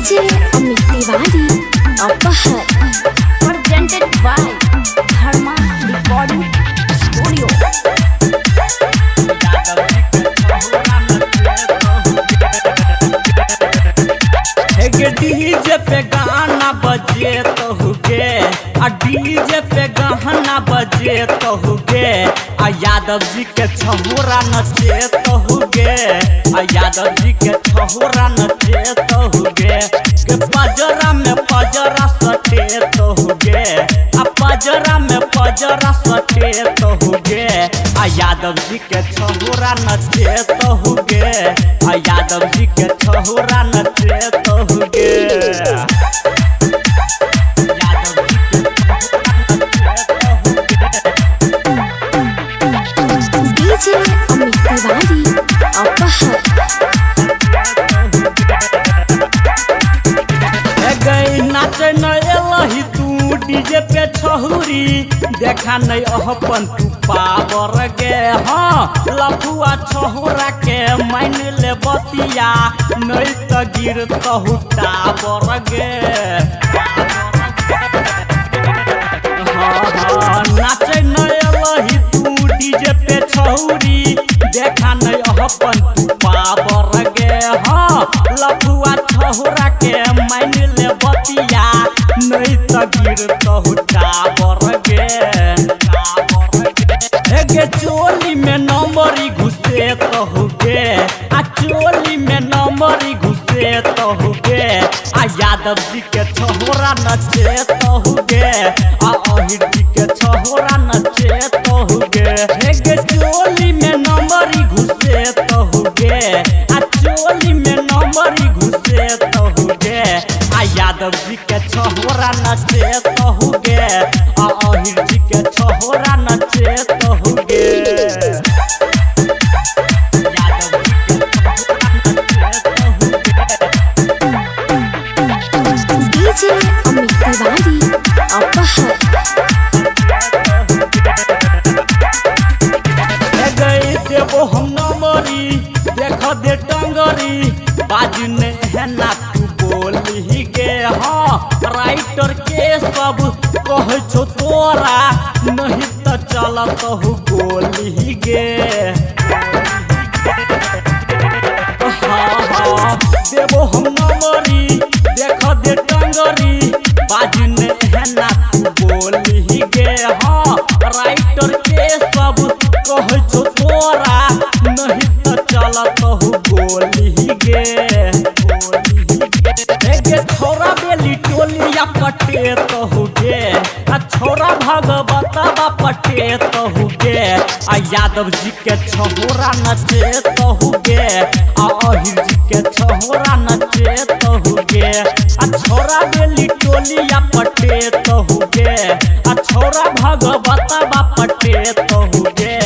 DJ Amit Tiwari अपहर presented by Dharma recording studio. DJ पे गाना बजे तो हुगे आ डीजे पे गाना बजे तो हुगे आ यादव जी के छहुरा नचे तो हुगे आ यादव जी के छहुरा नचे तो हुगे के पजरा में पजरा सटे तो हुगे आ पजरा में पजरा सटे तो हुगे आ यादव जी के छहुरा नचे तो हुगे आ यादव जी के छहुरा नचे तो हुगे। डीजे अमित तिवारी अपहर गई नाचे न एलही तू डीजे पे छहुरी देखा नहीं अपन तू पावर गे हाँ लफुआ छहुरा के मान ले बतिया नहीं तो गिर तहु टावर गे हाँ नाचे न एलही तू डीजे पे छहुरी देखा नहीं अपन तू पावर गे हाँ लफुआ छहुरा के मान ले बतिया नहीं तो गिर तहु टावर गे चोली में नंबरी घुसे तो हुगे आ चोली में नंबरी घुसे तो हुगे आ यादव जी के छहोरा नचे तो हुगे आ अहिर जी के छहोरा नचे तो हुगे गे चोली में नंबरी घुसे तो हुगे आ चोली में नंबरी घुसे तो हुगे आ यादव जी के छहोरा नचे तो हुगे आ अहिर जी के छहोरा नचे तो हुगे। डीजे अमित तिवारी अपहर गई देवो हम नंबरी देख दे टंगरी बाजू ने है ना तू बोली गे हाँ राइटर के सब कह छो तोरा नहीं तो चलत हु गोली गे हाँ देवो हम नंबरी देख दे टंगरी बाजू ने है ना तू बोली गे हाँ राइटर के सब कह छो तोरा नहीं तो चलत हु गोली गे छोरा बेली टोलिया पटे तो हुगे आ छोरा भगवतवा पटे तो हुगे आ यादव जी के छहोरा नचे तो हुगे आ अहिर जी के छहोरा नचे तो हुगे आ छोरा बेली टोलिया पटे तो हुगे आ छोरा भगवतवा पटे तो हुगे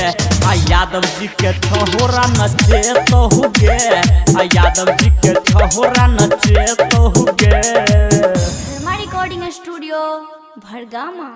आ यादव जी के छहोरा नचे तो हुगे आ यादव जी के छहोरा नचे तो हुगे। धर्मा रिकॉर्डिंग स्टूडियो भड़गामा।